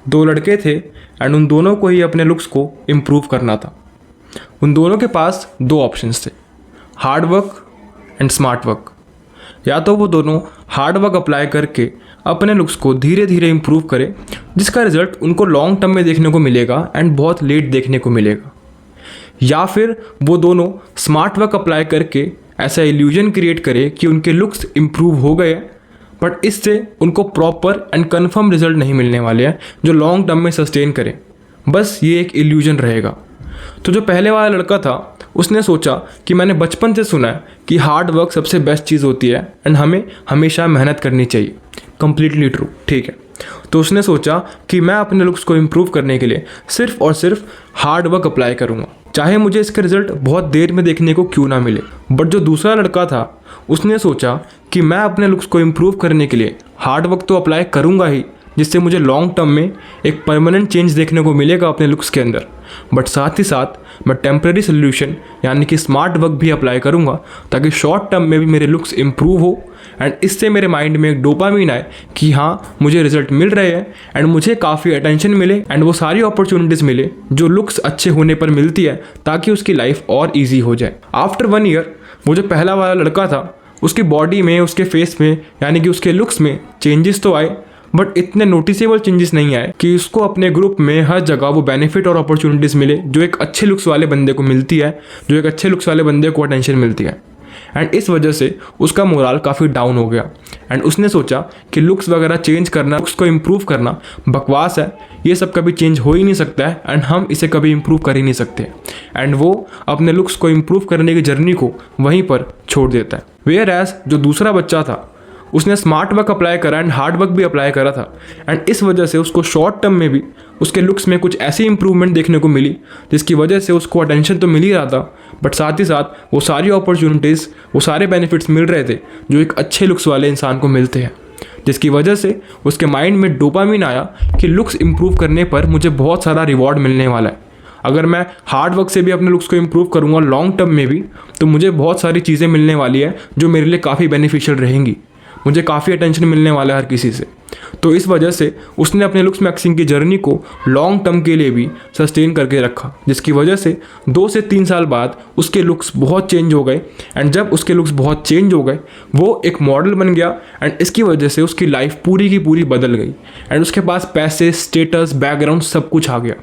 दो लड़के थे एंड उन दोनों को ही अपने लुक्स को इम्प्रूव करना था। उन दोनों के पास दो ऑप्शंस थे, hard work and smart work. या तो वो दोनों हार्ड वर्क अप्लाई करके अपने लुक्स को धीरे धीरे इम्प्रूव करें, जिसका रिजल्ट उनको लॉन्ग टर्म में देखने को मिलेगा एंड बहुत लेट देखने को मिलेगा, या फिर वो दोनों स्मार्ट वर्क अप्लाई करके ऐसा इल्यूजन क्रिएट करे कि उनके लुक्स इम्प्रूव हो गए हैं, बट इससे उनको प्रॉपर एंड कन्फर्म रिजल्ट नहीं मिलने वाले हैं जो लॉन्ग टर्म में सस्टेन करें। बस ये एक इल्यूजन रहेगा। तो जो पहले वाला लड़का था उसने सोचा कि मैंने बचपन से सुना है कि हार्ड वर्क सबसे बेस्ट चीज़ होती है एंड हमें हमेशा मेहनत करनी चाहिए। कंप्लीटली ट्रू, ठीक है। तो उसने सोचा कि मैं अपने लुक्स को इम्प्रूव करने के लिए सिर्फ और सिर्फ हार्ड वर्क अप्लाई करूँगा, चाहे मुझे इसका रिजल्ट बहुत देर में देखने को क्यों ना मिले। बट जो दूसरा लड़का था उसने सोचा कि मैं अपने लुक्स को इम्प्रूव करने के लिए हार्ड वर्क तो अप्लाई करूँगा ही, जिससे मुझे लॉन्ग टर्म में एक परमानेंट चेंज देखने को मिलेगा अपने लुक्स के अंदर, बट साथ ही साथ मैं टेम्प्रेरी सोल्यूशन यानी कि स्मार्ट वर्क भी अप्लाई करूँगा ताकि शॉर्ट टर्म में भी मेरे लुक्स इम्प्रूव हो एंड इससे मेरे माइंड में एक डोपामिन आए कि हाँ मुझे रिजल्ट मिल रहे हैं एंड मुझे काफ़ी अटेंशन मिले एंड वो सारी अपॉर्चुनिटीज़ मिले जो लुक्स अच्छे होने पर मिलती है, ताकि उसकी लाइफ और ईजी हो जाए। आफ्टर 1 ईयर वो जो पहला वाला लड़का था उसकी बॉडी में, उसके फेस में यानी कि उसके लुक्स में चेंजेस तो आए, बट इतने नोटिसेबल चेंजेस नहीं आए कि उसको अपने ग्रुप में हर जगह वो बेनिफिट और अपॉर्चुनिटीज़ मिले जो एक अच्छे लुक्स वाले बंदे को मिलती है, जो एक अच्छे लुक्स वाले बंदे को अटेंशन मिलती है। एंड इस वजह से उसका मोरल काफ़ी डाउन हो गया एंड उसने सोचा कि लुक्स वगैरह चेंज करना, लुक्स को इम्प्रूव करना बकवास है, ये सब कभी चेंज हो ही नहीं सकता है एंड हम इसे कभी इम्प्रूव कर ही नहीं सकते। एंड वो अपने लुक्स को इम्प्रूव करने की जर्नी को वहीं पर छोड़ देता है। वेयर एज जो दूसरा बच्चा था उसने स्मार्ट वर्क अप्लाई करा एंड हार्ड वर्क भी अप्लाई करा था एंड इस वजह से उसको शॉर्ट टर्म में भी उसके लुक्स में कुछ ऐसी इंप्रूवमेंट देखने को मिली जिसकी वजह से उसको अटेंशन तो मिल ही रहा था, बट साथ ही साथ वो सारी अपॉर्चुनिटीज़, वो सारे बेनिफिट्स मिल रहे थे जो एक अच्छे लुक्स वाले इंसान को मिलते हैं, जिसकी वजह से उसके माइंड में डोपामिन आया कि लुक्स इम्प्रूव करने पर मुझे बहुत सारा रिवॉर्ड मिलने वाला है। अगर मैं हार्ड वर्क से भी अपने लुक्स को इम्प्रूव करूँगा लॉन्ग टर्म में भी, तो मुझे बहुत सारी चीज़ें मिलने वाली है जो मेरे लिए काफ़ी बेनिफिशियल रहेंगी, मुझे काफ़ी अटेंशन मिलने वाला है हर किसी से। तो इस वजह से उसने अपने लुक्स मैक्सिंग की जर्नी को लॉन्ग टर्म के लिए भी सस्टेन करके रखा, जिसकी वजह से 2 से 3 साल बाद उसके लुक्स बहुत चेंज हो गए एंड जब उसके लुक्स बहुत चेंज हो गए वो एक मॉडल बन गया एंड इसकी वजह से उसकी लाइफ पूरी की पूरी बदल गई एंड उसके पास पैसे, स्टेटस, बैकग्राउंड सब कुछ आ गया।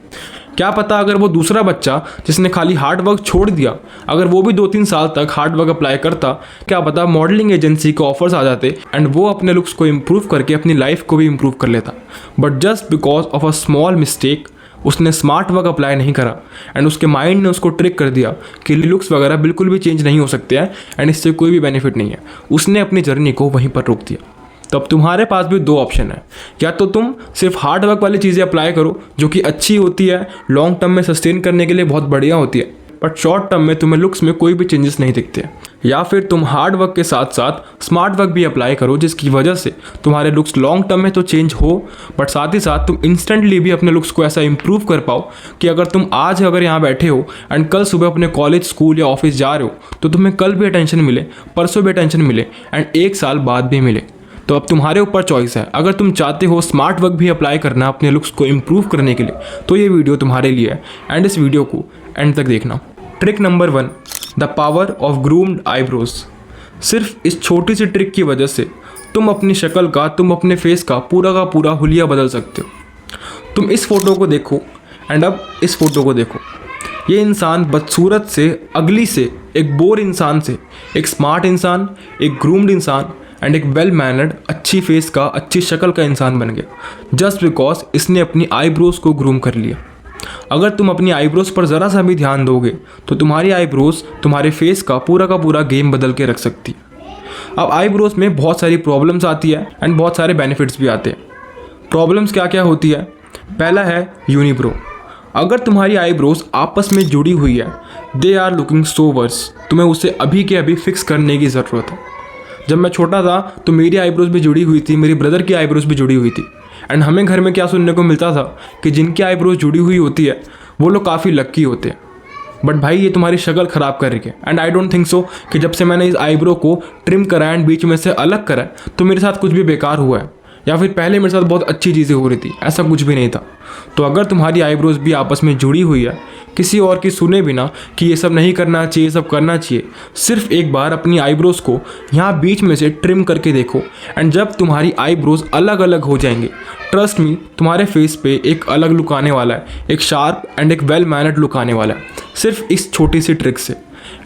क्या पता अगर वो दूसरा बच्चा जिसने खाली हार्ड वर्क छोड़ दिया, अगर वो भी 2-3 साल तक हार्ड वर्क अप्लाई करता, क्या पता मॉडलिंग एजेंसी के ऑफर्स आ जाते एंड वो अपने लुक्स को इम्प्रूव करके अपनी लाइफ को भी इम्प्रूव कर लेता। But just because of a small mistake उसने स्मार्ट वर्क अप्लाई नहीं करा एंड उसके माइंड ने उसको ट्रिक कर दिया कि लुक्स वगैरह बिल्कुल भी चेंज नहीं हो सकते हैं एंड इससे कोई भी बेनिफिट नहीं है। उसने अपनी जर्नी को वहीं पर रोक दिया। तो अब तुम्हारे पास भी 2 ऑप्शन है, या तो तुम सिर्फ हार्ड वर्क वाली चीज़ें अप्लाई करो जो कि अच्छी होती है, लॉन्ग टर्म में सस्टेन करने के लिए बहुत बढ़िया होती है, बट शॉर्ट टर्म में तुम्हें लुक्स में कोई भी चेंजेस नहीं दिखते, या फिर तुम हार्ड वर्क के साथ साथ स्मार्ट वर्क भी अप्लाई करो जिसकी वजह से तुम्हारे लुक्स लॉन्ग टर्म में तो चेंज हो, बट साथ ही साथ तुम इंस्टेंटली भी अपने लुक्स को ऐसा इंप्रूव कर पाओ कि अगर तुम आज अगर यहाँ बैठे हो एंड कल सुबह अपने कॉलेज, स्कूल या ऑफिस जा रहे हो तो तुम्हें कल भी अटेंशन मिले, परसों भी अटेंशन मिले एंड 1 साल बाद भी मिले। तो अब तुम्हारे ऊपर चॉइस है। अगर तुम चाहते हो स्मार्ट वर्क भी अप्लाई करना अपने लुक्स को इम्प्रूव करने के लिए तो ये वीडियो तुम्हारे लिए है एंड इस वीडियो को एंड तक देखना। Trick number 1, the power of groomed eyebrows. सिर्फ इस छोटी सी ट्रिक की वजह से तुम अपनी शक्ल का, तुम अपने फेस का पूरा हुलिया बदल सकते हो। तुम इस फोटो को देखो एंड अब इस फोटो को देखो। ये इंसान बदसूरत से, अगली से, एक बोर इंसान से एक स्मार्ट इंसान, एक ग्रूम्ड इंसान एंड एक वेल मैनर्ड, अच्छी फेस का, अच्छी शक्ल का इंसान बन गया जस्ट बिकॉज इसने अपनी आईब्रोज को ग्रूम कर लिया। अगर तुम अपनी आईब्रोज पर ज़रा सा भी ध्यान दोगे तो तुम्हारी आईब्रोज तुम्हारे फेस का पूरा गेम बदल के रख सकती है। अब आईब्रोज में बहुत सारी प्रॉब्लम्स आती है एंड बहुत सारे बेनिफिट्स भी आते हैं। प्रॉब्लम्स क्या क्या होती है? पहला है यूनिब्रो। अगर तुम्हारी आईब्रोज आपस में जुड़ी हुई है, they are looking so worse, तुम्हें उसे अभी के अभी फिक्स करने की ज़रूरत है। जब मैं छोटा था तो मेरी आईब्रोज भी जुड़ी हुई थी, मेरी ब्रदर की आईब्रोज भी जुड़ी हुई थी एंड हमें घर में क्या सुनने को मिलता था कि जिनकी आईब्रोज जुड़ी हुई होती है वो लोग काफ़ी लक्की होते हैं। बट भाई ये तुम्हारी शक्ल ख़राब कर रही है and I don't think so कि जब से मैंने इस आईब्रो को ट्रिम करा एंड बीच में से अलग करा तो मेरे साथ कुछ भी बेकार हुआ है या फिर पहले मेरे साथ बहुत अच्छी चीज़ें हो रही थी, ऐसा कुछ भी नहीं था। तो अगर तुम्हारी आईब्रोज भी आपस में जुड़ी हुई है, किसी और की सुने बिना कि ये सब नहीं करना चाहिए, ये सब करना चाहिए, सिर्फ एक बार अपनी आईब्रोज को यहाँ बीच में से ट्रिम करके देखो। एंड जब तुम्हारी आईब्रोज अलग अलग हो जाएंगे, ट्रस्ट मी, तुम्हारे फेस पे एक अलग लुक आने वाला है, एक शार्प एंड एक वेल मैनर्ड लुक आने वाला है, सिर्फ इस छोटी सी ट्रिक से।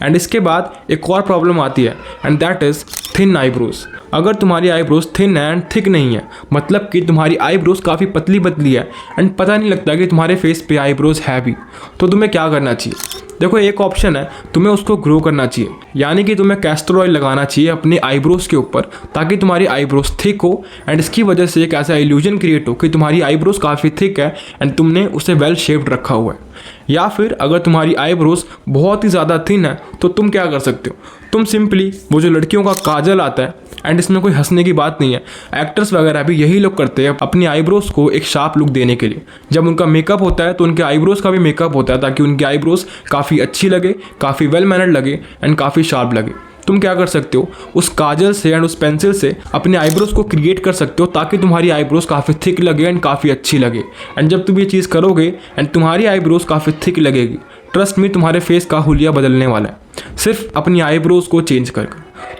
एंड इसके बाद एक और प्रॉब्लम आती है, and that is thin eyebrows. अगर तुम्हारी आईब्रोज थिन एंड थिक नहीं है, मतलब कि तुम्हारी आईब्रोज काफ़ी पतली पतली है एंड पता नहीं लगता कि तुम्हारे फेस पे आईब्रोज है भी, तो तुम्हें क्या करना चाहिए? देखो, एक ऑप्शन है, तुम्हें उसको ग्रो करना चाहिए, यानी कि तुम्हें कैस्टर ऑयल लगाना चाहिए अपनी आईब्रोज के ऊपर, ताकि तुम्हारी आईब्रोज थिक हो एंड इसकी वजह से एक ऐसा इल्यूजन क्रिएट हो कि तुम्हारी आईब्रोज काफ़ी थिक है एंड तुमने उसे वेल शेप्ड रखा हुआ है। या फिर अगर तुम्हारी आईब्रोज बहुत ही ज़्यादा थिन है तो तुम क्या कर सकते हो? तुम सिंपली वो जो लड़कियों का काजल आता है, एंड इसमें कोई हंसने की बात नहीं है, एक्टर्स वगैरह भी यही लोग करते हैं अपनी आईब्रोज को एक शार्प लुक देने के लिए। जब उनका मेकअप होता है तो उनके आईब्रोज का भी मेकअप होता है, ताकि उनकी आईब्रोज काफ़ी अच्छी लगे, काफ़ी वेल मैनर्ड लगे एंड काफ़ी शार्प लगे। तुम क्या कर सकते हो? उस काजल से एंड उस पेंसिल से अपने आईब्रोज को क्रिएट कर सकते हो, ताकि तुम्हारी आईब्रोज काफ़ी थिक लगे एंड काफ़ी अच्छी लगे। एंड जब तुम ये चीज़ करोगे एंड तुम्हारी आईब्रोज काफ़ी थिक लगेगी, ट्रस्ट मी, तुम्हारे फेस का हुलिया बदलने वाला है, सिर्फ अपनी आईब्रोज को चेंज कर।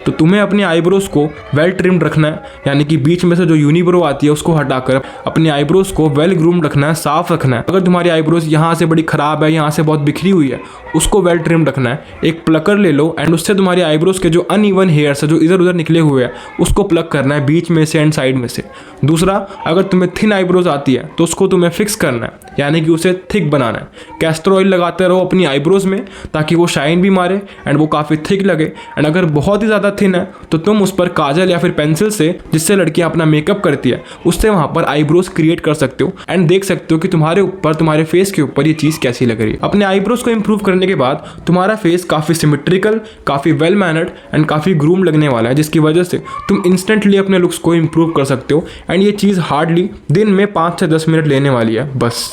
तो तुम्हें अपनी आईब्रोज को वेल ट्रिम्ड रखना है, यानी कि बीच में से जो यूनिब्रो आती है उसको हटाकर अपनी आईब्रोज को वेल ग्रूम्ड रखना है, साफ रखना है। अगर तुम्हारी आईब्रोज यहाँ से बड़ी ख़राब है, यहाँ से बहुत बिखरी हुई है, उसको वेल ट्रिम्ड रखना है। एक प्लकर ले लो एंड उससे तुम्हारी आईब्रोज के जो अनइवन हेयर्स है, जो इधर उधर निकले हुए हैं, उसको प्लग करना है बीच में से एंड साइड में से। दूसरा, अगर तुम्हें थिन आईब्रोज आती है तो उसको तुम्हें फिक्स करना है, यानी कि उसे थिक बनाना है। कैस्टर ऑयल लगाते रहो अपनी आईब्रोज में, ताकि वो शाइन भी मारे एंड वो काफ़ी थिक लगे। एंड अगर बहुत ही ज़्यादा थिन है तो तुम उस पर काजल या फिर पेंसिल से, जिससे लड़कियां अपना मेकअप करती है, उससे वहां पर आईब्रोज क्रिएट कर सकते हो एंड देख सकते हो कि तुम्हारे ऊपर, तुम्हारे फेस के ऊपर ये चीज़ कैसी लग रही है। अपने आईब्रोज को इंप्रूव करने के बाद तुम्हारा फेस काफ़ी सिमेट्रिकल, काफ़ी वेल मैनर्ड एंड काफ़ी ग्रूम लगने वाला है, जिसकी वजह से तुम इंस्टेंटली अपने लुक्स को इंप्रूव कर सकते हो। एंड ये चीज़ हार्डली दिन में 5 से 10 मिनट लेने वाली है बस।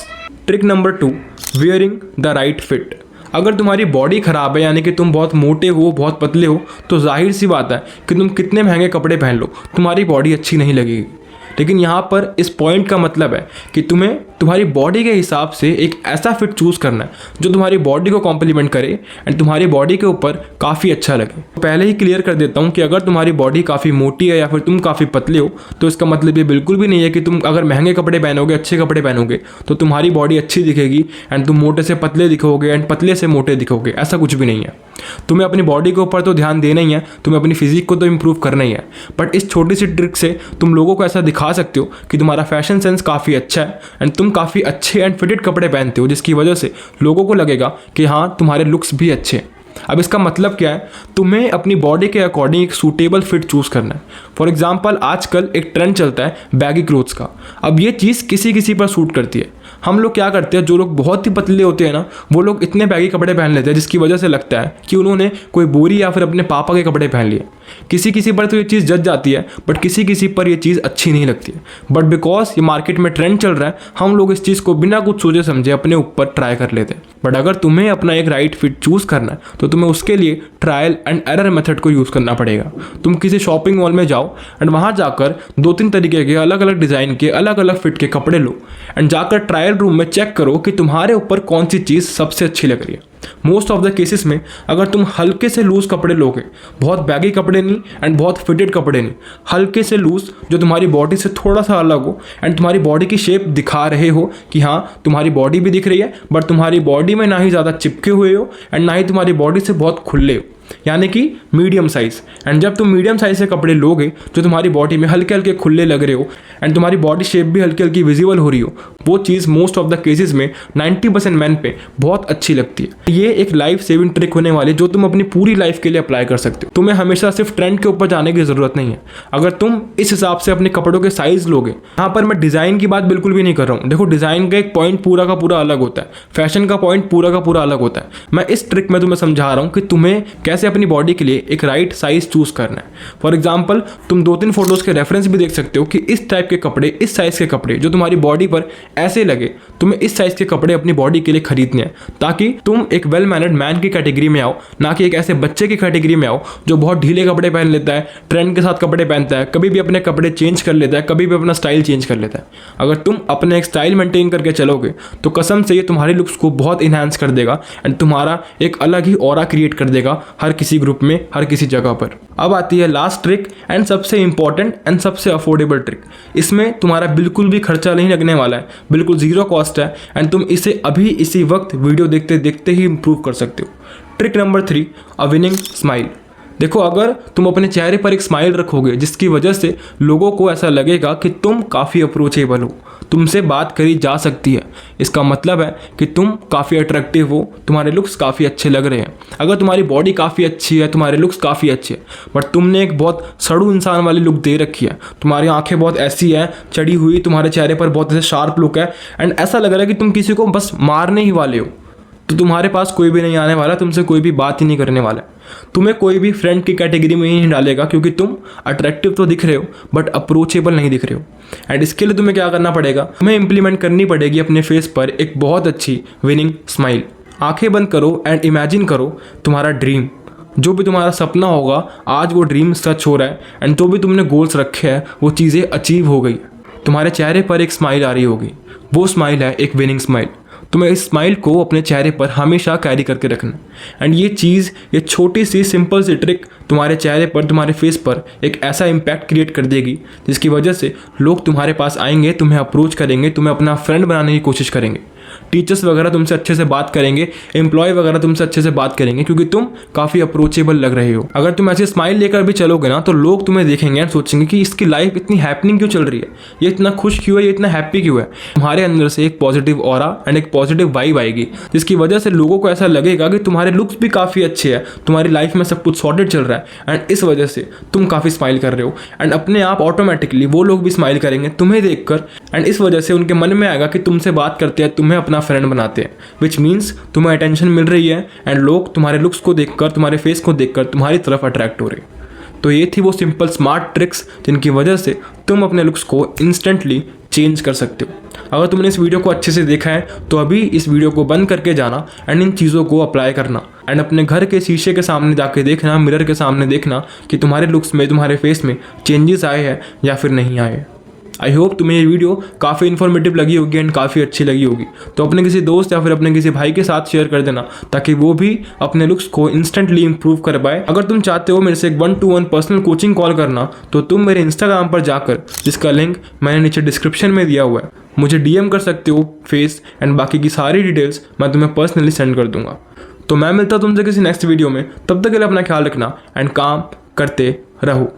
Trick number 2, wearing the right fit. अगर तुम्हारी बॉडी ख़राब है, यानी कि तुम बहुत मोटे हो, बहुत पतले हो, तो जाहिर सी बात है कि तुम कितने महंगे कपड़े पहन लो, तुम्हारी बॉडी अच्छी नहीं लगेगी। लेकिन यहाँ पर इस पॉइंट का मतलब है कि तुम्हें तुम्हारी बॉडी के हिसाब से एक ऐसा फिट चूज़ करना है जो तुम्हारी बॉडी को कॉम्प्लीमेंट करे एंड तुम्हारी बॉडी के ऊपर काफ़ी अच्छा लगे। पहले ही क्लियर कर देता हूँ कि अगर तुम्हारी बॉडी काफ़ी मोटी है या फिर तुम काफ़ी पतले हो, तो इसका मतलब ये बिल्कुल भी नहीं है कि तुम अगर महंगे कपड़े पहनोगे, अच्छे कपड़े पहनोगे, तो तुम्हारी बॉडी अच्छी दिखेगी एंड तुम मोटे से पतले दिखोगे एंड पतले से मोटे दिखोगे। ऐसा कुछ भी नहीं है। तुम्हें अपनी बॉडी के ऊपर तो ध्यान देना ही है, तुम्हें अपनी फिजिक को तो इंप्रूव करना ही है, बट इस छोटी सी ट्रिक से तुम लोगों को ऐसा दिखा सकते हो कि तुम्हारा फैशन सेंस काफ़ी अच्छा है एंड तुम काफ़ी अच्छे एंड फिटेड कपड़े पहनते हो, जिसकी वजह से लोगों को लगेगा कि हाँ, तुम्हारे लुक्स भी अच्छे हैं। अब इसका मतलब क्या है? तुम्हें अपनी बॉडी के अकॉर्डिंग एक सूटेबल फिट चूज़ करना है। फॉर एग्जांपल, आजकल एक ट्रेंड चलता है बैगी क्लोथ्स का। अब ये चीज़ किसी किसी पर सूट करती है। हम लोग क्या करते हैं, जो लोग बहुत ही पतले होते हैं ना, वो लोग इतने बैगी कपड़े पहन लेते हैं जिसकी वजह से लगता है कि उन्होंने कोई बोरी या फिर अपने पापा के कपड़े पहन लिए। किसी किसी पर तो ये चीज़ जच जाती है, बट किसी किसी पर ये चीज़ अच्छी नहीं लगती है। बट बिकॉज ये मार्केट में ट्रेंड चल रहा है, हम लोग इस चीज़ को बिना कुछ सोचे समझे अपने ऊपर ट्राई कर लेते हैं। बट अगर तुम्हें अपना एक राइट फिट चूज़ करना है तो तुम्हें उसके लिए ट्रायल एंड एरर मेथड को यूज़ करना पड़ेगा। तुम किसी शॉपिंग मॉल में जाओ एंड वहाँ जाकर 2-3 तरीके के अलग अलग डिज़ाइन के, अलग अलग फिट के कपड़े लो एंड जाकर ट्रायल रूम में चेक करो कि तुम्हारे ऊपर कौन सी चीज़ सबसे अच्छी लग रही है। मोस्ट ऑफ द केसेस में अगर तुम हल्के से लूज कपड़े लोगे, बहुत बैगी कपड़े नहीं एंड बहुत फिटेड कपड़े नहीं, हल्के से लूज जो तुम्हारी बॉडी से थोड़ा सा अलग हो एंड तुम्हारी बॉडी की शेप दिखा रहे हो कि हाँ, तुम्हारी बॉडी भी दिख रही है, बट तुम्हारी बॉडी में ना ही ज़्यादा चिपके हुए हो एंड ना ही तुम्हारी बॉडी से बहुत खुले हो, यानी कि मीडियम साइज़। एंड जब तुम मीडियम साइज़ के कपड़े लोगे जो तुम्हारी बॉडी में हल्के हल्के खुले लग रहे हो एंड तुम्हारी बॉडी शेप भी हल्की हल्की विजिबल हो रही हो, वो चीज़ मोस्ट ऑफ द केसेस में 90% मैन पे बहुत अच्छी लगती है। ये एक लाइफ सेविंग ट्रिक होने वाली जो तुम अपनी पूरी लाइफ के लिए अप्लाई कर सकते हो। तुम्हें हमेशा सिर्फ ट्रेंड के ऊपर जाने की ज़रूरत नहीं है। अगर तुम इस हिसाब से अपने कपड़ों के साइज़ लोगे, यहाँ पर मैं डिज़ाइन की बात बिल्कुल भी नहीं कर रहा हूँ। देखो, डिज़ाइन का एक पॉइंट पूरा का पूरा अलग होता है, फैशन का पॉइंट पूरा का पूरा अलग होता है। मैं इस ट्रिक में तुम्हें समझा रहा हूँ कि तुम्हें कैसे अपनी बॉडी के लिए एक राइट साइज चूज करना है। फॉर एग्जांपल, तुम 2-3 फोटोज के रेफरेंस भी देख सकते हो कि इस टाइप के कपड़े, इस साइज के कपड़े जो तुम्हारी बॉडी पर ऐसे लगे तुम्हें इस साइज़ के कपड़े अपनी बॉडी के लिए खरीदने हैं, ताकि तुम एक वेल मैनर्ड मैन की कैटेगरी में आओ, ना कि एक ऐसे बच्चे की कैटेगरी में आओ जो बहुत ढीले कपड़े पहन लेता है, ट्रेंड के साथ कपड़े पहनता है, कभी भी अपने कपड़े चेंज कर लेता है, कभी भी अपना स्टाइल चेंज कर लेता है। अगर तुम अपने एक स्टाइल मेंटेन करके चलोगे तो कसम से ये तुम्हारी लुक्स को बहुत इन्हांस कर देगा एंड तुम्हारा एक अलग ही ऑरा क्रिएट कर देगा हर किसी ग्रुप में, हर किसी जगह पर। अब आती है लास्ट ट्रिक एंड सबसे इंपॉर्टेंट एंड सबसे अफोर्डेबल ट्रिक। इसमें तुम्हारा बिल्कुल भी खर्चा नहीं लगने वाला है, बिल्कुल जीरो कॉस्ट है एंड तुम इसे अभी इसी वक्त वीडियो देखते देखते ही इंप्रूव कर सकते हो। Trick number 3, a winning smile. देखो, अगर तुम अपने चेहरे पर एक स्माइल रखोगे जिसकी वजह से लोगों को ऐसा लगेगा कि तुम काफ़ी अप्रोचेबल हो, तुमसे बात करी जा सकती है, इसका मतलब है कि तुम काफ़ी अट्रैक्टिव हो, तुम्हारे लुक्स काफ़ी अच्छे लग रहे हैं। अगर तुम्हारी बॉडी काफ़ी अच्छी है, तुम्हारे लुक्स काफ़ी अच्छे हैं, बट तुमने एक बहुत सड़ू इंसान वाली लुक दे रखी है, तुम्हारी आंखें बहुत ऐसी हैं चढ़ी हुई, तुम्हारे चेहरे पर बहुत ऐसे शार्प लुक है एंड ऐसा लग रहा है कि तुम किसी को बस मारने ही वाले हो, तो तुम्हारे पास कोई भी नहीं आने वाला, तुमसे कोई भी बात ही नहीं करने वाला। तुम्हें कोई भी फ्रेंड की कैटेगरी में ही नहीं डालेगा, क्योंकि तुम अट्रैक्टिव तो दिख रहे हो बट अप्रोचेबल नहीं दिख रहे हो। एंड इसके लिए तुम्हें क्या करना पड़ेगा, तुम्हें इंप्लीमेंट करनी पड़ेगी अपने फेस पर एक बहुत अच्छी विनिंग स्माइल। आंखें बंद करो एंड इमेजिन करो तुम्हारा ड्रीम, जो भी तुम्हारा सपना होगा, आज वो ड्रीम सच हो रहा है एंड जो भी तुमने गोल्स रखे हैं वो चीज़ें अचीव हो गई। तुम्हारे चेहरे पर एक स्माइल आ रही होगी, वो स्माइल है एक विनिंग स्माइल। तुम्हें इस स्माइल को अपने चेहरे पर हमेशा कैरी करके रखना एंड ये चीज़, ये छोटी सी सिंपल सी ट्रिक तुम्हारे चेहरे पर, तुम्हारे फेस पर एक ऐसा इम्पैक्ट क्रिएट कर देगी जिसकी वजह से लोग तुम्हारे पास आएंगे, तुम्हें अप्रोच करेंगे, तुम्हें अपना फ्रेंड बनाने की कोशिश करेंगे, टीचर्स वगैरह तुमसे अच्छे से बात करेंगे, एम्प्लॉय वगैरह तुमसे अच्छे से बात करेंगे, क्योंकि तुम काफ़ी अप्रोचेबल लग रहे हो। अगर तुम ऐसे स्माइल लेकर भी चलोगे ना, तो लोग तुम्हें देखेंगे और सोचेंगे कि इसकी लाइफ इतनी हैपनिंग क्यों चल रही है, ये इतना खुश क्यों है, ये इतना हैप्पी क्यों है। तुम्हारे अंदर से एक पॉजिटिव ऑरा एंड एक पॉजिटिव वाइब आएगी, जिसकी वजह से लोगों को ऐसा लगेगा कि तुम्हारे लुक्स भी काफ़ी अच्छे हैं, तुम्हारी लाइफ में सब कुछ सॉर्टेड चल रहा है एंड इस वजह से तुम काफ़ी स्माइल कर रहे हो एंड अपने आप ऑटोमेटिकली वो लोग भी स्माइल करेंगे तुम्हें देखकर एंड इस वजह से उनके मन में आएगा कि तुमसे बात करते हैं, तुम्हें अपना फ्रेंड बनाते हैं, विच मीन्स तुम्हें अटेंशन मिल रही है एंड लोग तुम्हारे लुक्स को देखकर, तुम्हारे फेस को देखकर तुम्हारी तरफ अट्रैक्ट हो रहे हैं। तो ये थी वो सिंपल स्मार्ट ट्रिक्स जिनकी वजह से तुम अपने लुक्स को इंस्टेंटली चेंज कर सकते हो। अगर तुमने इस वीडियो को अच्छे से देखा है तो अभी इस वीडियो को बंद करके जाना एंड इन चीज़ों को अप्लाई करना एंड अपने घर के शीशे के सामने जाके देखना, मिरर के सामने देखना कि तुम्हारे लुक्स में, तुम्हारे फेस में चेंजेस आए हैं या फिर नहीं आए। आई होप तुम्हें ये वीडियो काफ़ी इन्फॉर्मेटिव लगी होगी एंड काफ़ी अच्छी लगी होगी, तो अपने किसी दोस्त या फिर अपने किसी भाई के साथ शेयर कर देना ताकि वो भी अपने लुक्स को इंस्टेंटली इंप्रूव कर पाए। अगर तुम चाहते हो मेरे से एक 1-to-1 पर्सनल कोचिंग कॉल करना, तो तुम मेरे इंस्टाग्राम पर जाकर, जिसका लिंक मैंने नीचे डिस्क्रिप्शन में दिया हुआ है, मुझे DM कर सकते हो फेस एंड बाकी की सारी डिटेल्स मैं तुम्हें पर्सनली सेंड कर दूंगा। तो मैं मिलता तुमसे किसी नेक्स्ट वीडियो में, तब तक के लिए अपना ख्याल रखना एंड काम करते रहो।